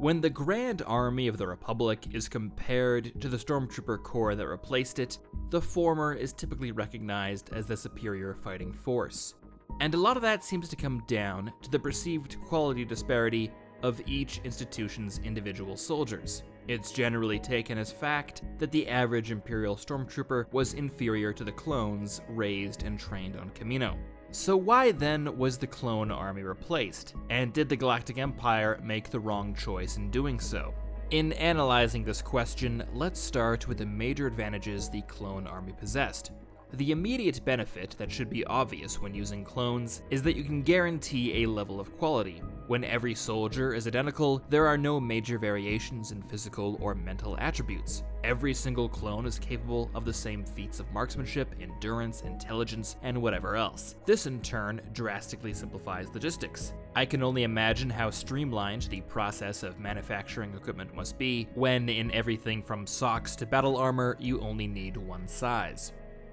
When the Grand Army of the Republic is compared to the Stormtrooper Corps that replaced it, the former is typically recognized as the superior fighting force. And a lot of that seems to come down to the perceived quality disparity of each institution's individual soldiers. It's generally taken as fact that the average Imperial Stormtrooper was inferior to the clones raised and trained on Kamino. So why then was the clone army replaced, and did the Galactic Empire make the wrong choice in doing so? In analyzing this question, let's start with the major advantages the clone army possessed. The immediate benefit that should be obvious when using clones is that you can guarantee a level of quality. When every soldier is identical, there are no major variations in physical or mental attributes. Every single clone is capable of the same feats of marksmanship, endurance, intelligence, and whatever else. This in turn drastically simplifies logistics. I can only imagine how streamlined the process of manufacturing equipment must be when, in everything from socks to battle armor, you only need one size.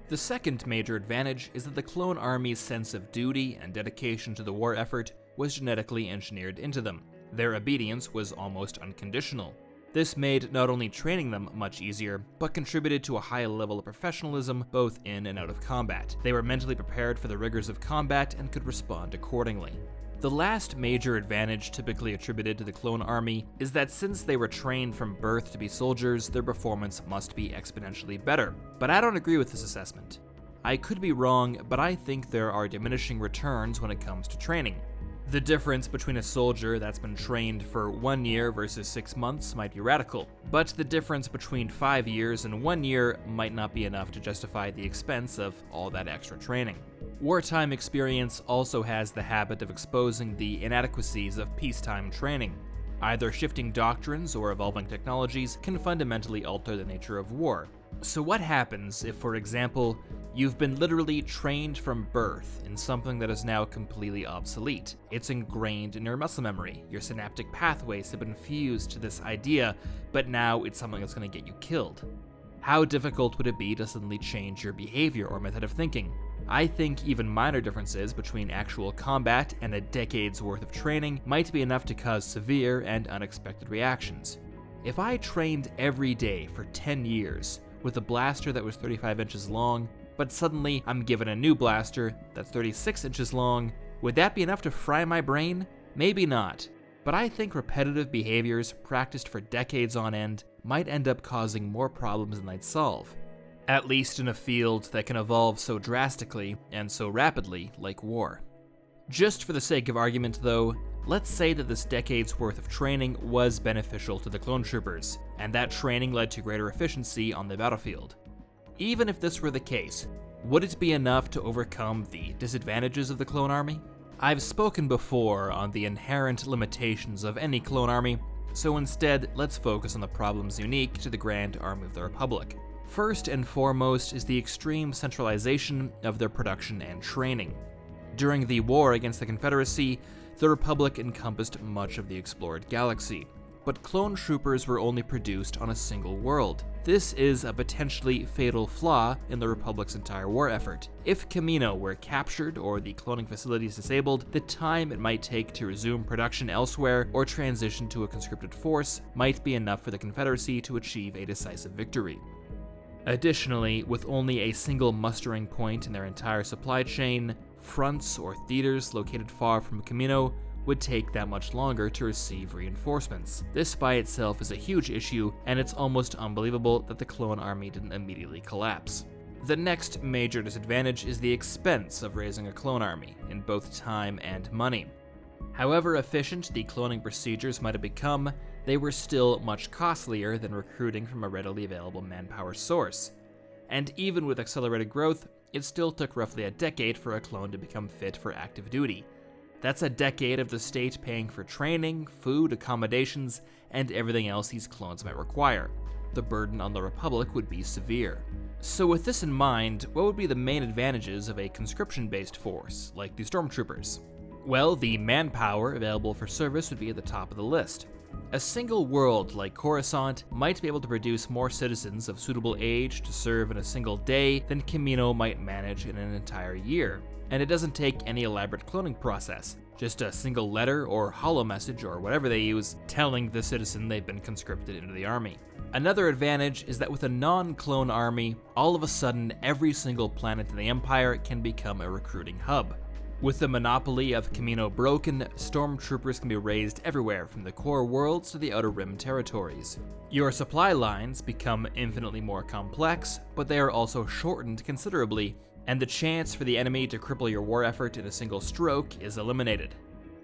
The second major advantage is that the clone army's sense of duty and dedication to the war effort was genetically engineered into them. Their obedience was almost unconditional. This made not only training them much easier, but contributed to a high level of professionalism both in and out of combat. They were mentally prepared for the rigors of combat and could respond accordingly. The last major advantage typically attributed to the clone army is that since they were trained from birth to be soldiers, their performance must be exponentially better. But I don't agree with this assessment. I could be wrong, but I think there are diminishing returns when it comes to training. The difference between a soldier that's been trained for 1 year versus 6 months might be radical, but the difference between 5 years and 1 year might not be enough to justify the expense of all that extra training. Wartime experience also has the habit of exposing the inadequacies of peacetime training. Either shifting doctrines or evolving technologies can fundamentally alter the nature of war. So what happens if, for example, you've been literally trained from birth in something that is now completely obsolete? It's ingrained in your muscle memory. Your synaptic pathways have been fused to this idea, but now it's something that's going to get you killed. How difficult would it be to suddenly change your behavior or method of thinking? I think even minor differences between actual combat and a decade's worth of training might be enough to cause severe and unexpected reactions. If I trained every day for 10 years with a blaster that was 35 inches long, but suddenly I'm given a new blaster that's 36 inches long, would that be enough to fry my brain? Maybe not. But I think repetitive behaviors practiced for decades on end might end up causing more problems than they'd solve. At least in a field that can evolve so drastically and so rapidly like war. Just for the sake of argument though, let's say that this decade's worth of training was beneficial to the clone troopers, and that training led to greater efficiency on the battlefield. Even if this were the case, would it be enough to overcome the disadvantages of the clone army? I've spoken before on the inherent limitations of any clone army, so instead let's focus on the problems unique to the Grand Army of the Republic. First and foremost is the extreme centralization of their production and training. During the war against the Confederacy, the Republic encompassed much of the explored galaxy, but clone troopers were only produced on a single world. This is a potentially fatal flaw in the Republic's entire war effort. If Kamino were captured or the cloning facilities disabled, the time it might take to resume production elsewhere or transition to a conscripted force might be enough for the Confederacy to achieve a decisive victory. Additionally, with only a single mustering point in their entire supply chain, fronts or theaters located far from Kamino would take that much longer to receive reinforcements. This by itself is a huge issue, and it's almost unbelievable that the clone army didn't immediately collapse. The next major disadvantage is the expense of raising a clone army, in both time and money. However efficient the cloning procedures might have become, they were still much costlier than recruiting from a readily available manpower source. And even with accelerated growth, it still took roughly a decade for a clone to become fit for active duty. That's a decade of the state paying for training, food, accommodations, and everything else these clones might require. The burden on the Republic would be severe. So with this in mind, what would be the main advantages of a conscription-based force, like the Stormtroopers? Well, the manpower available for service would be at the top of the list. A single world like Coruscant might be able to produce more citizens of suitable age to serve in a single day than Kamino might manage in an entire year. And it doesn't take any elaborate cloning process. Just a single letter or holo message or whatever they use telling the citizen they've been conscripted into the army. Another advantage is that with a non-clone army, all of a sudden every single planet in the Empire can become a recruiting hub. With the monopoly of Kamino broken, Stormtroopers can be raised everywhere from the core worlds to the Outer Rim territories. Your supply lines become infinitely more complex, but they are also shortened considerably, and the chance for the enemy to cripple your war effort in a single stroke is eliminated.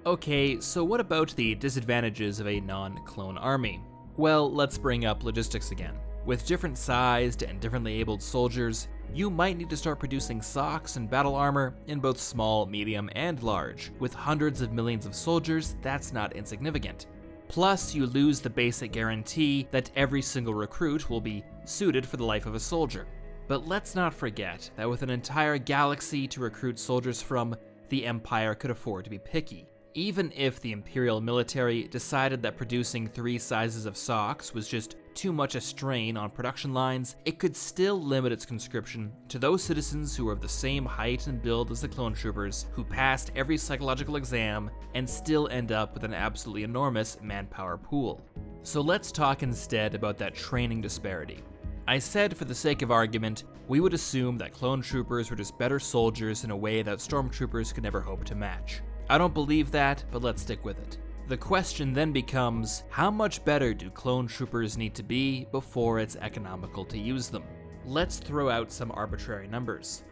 Okay, so what about the disadvantages of a non-clone army? Well, let's bring up logistics again. With different sized and differently abled soldiers, you might need to start producing socks and battle armor in both small, medium, and large. With hundreds of millions of soldiers, that's not insignificant. Plus, you lose the basic guarantee that every single recruit will be suited for the life of a soldier. But let's not forget that with an entire galaxy to recruit soldiers from, the Empire could afford to be picky. Even if the Imperial military decided that producing 3 sizes of socks was just too much a strain on production lines, it could still limit its conscription to those citizens who are of the same height and build as the clone troopers, who passed every psychological exam, and still end up with an absolutely enormous manpower pool. So let's talk instead about that training disparity. I said for the sake of argument, we would assume that clone troopers were just better soldiers in a way that stormtroopers could never hope to match. I don't believe that, but let's stick with it. The question then becomes, how much better do clone troopers need to be before it's economical to use them? Let's throw out some arbitrary numbers.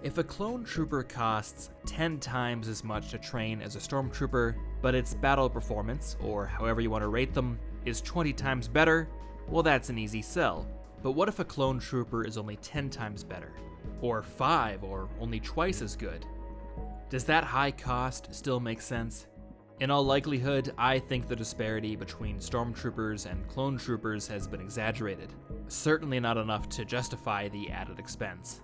If a clone trooper costs 10 times as much to train as a stormtrooper, but its battle performance, or however you want to rate them, is 20 times better, well, that's an easy sell. But what if a clone trooper is only 10 times better? Or 5, or only twice as good? Does that high cost still make sense? In all likelihood, I think the disparity between stormtroopers and clone troopers has been exaggerated. Certainly not enough to justify the added expense.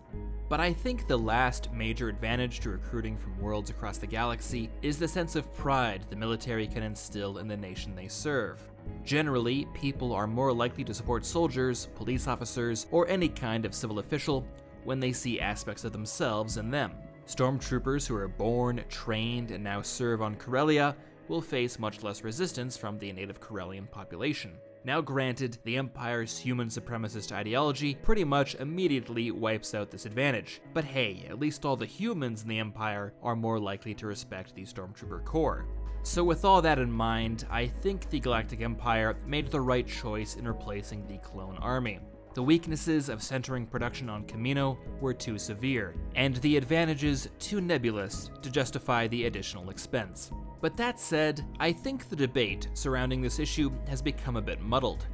But I think the last major advantage to recruiting from worlds across the galaxy is the sense of pride the military can instill in the nation they serve. Generally, people are more likely to support soldiers, police officers, or any kind of civil official when they see aspects of themselves in them. Stormtroopers who are born, trained, and now serve on Corellia will face much less resistance from the native Corellian population. Now granted, the Empire's human supremacist ideology pretty much immediately wipes out this advantage, but hey, at least all the humans in the Empire are more likely to respect the Stormtrooper Corps. So with all that in mind, I think the Galactic Empire made the right choice in replacing the clone army. The weaknesses of centering production on Kamino were too severe, and the advantages too nebulous to justify the additional expense. But that said, I think the debate surrounding this issue has become a bit muddled.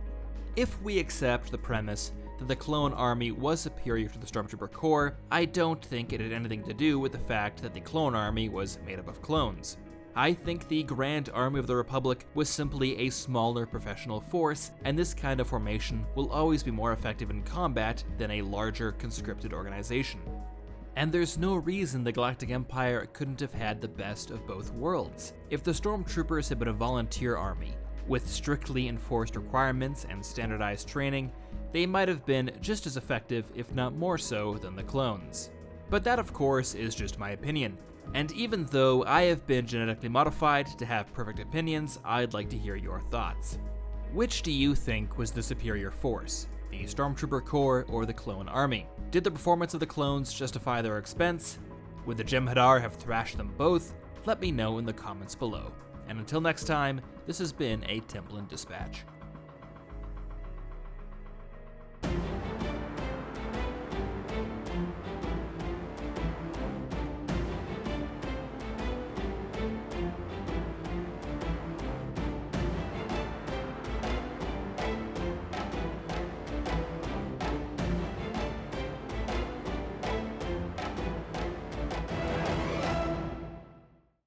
If we accept the premise that the clone army was superior to the Stormtrooper Corps, I don't think it had anything to do with the fact that the clone army was made up of clones. I think the Grand Army of the Republic was simply a smaller professional force, and this kind of formation will always be more effective in combat than a larger conscripted organization. And there's no reason the Galactic Empire couldn't have had the best of both worlds. If the Stormtroopers had been a volunteer army, with strictly enforced requirements and standardized training, they might have been just as effective, if not more so, than the clones. But that, of course, is just my opinion. And even though I have been genetically modified to have perfect opinions, I'd like to hear your thoughts. Which do you think was the superior force? The Stormtrooper Corps or the Clone Army? Did the performance of the clones justify their expense? Would the Jem'Hadar have thrashed them both? Let me know in the comments below. And until next time, this has been a Templin Dispatch.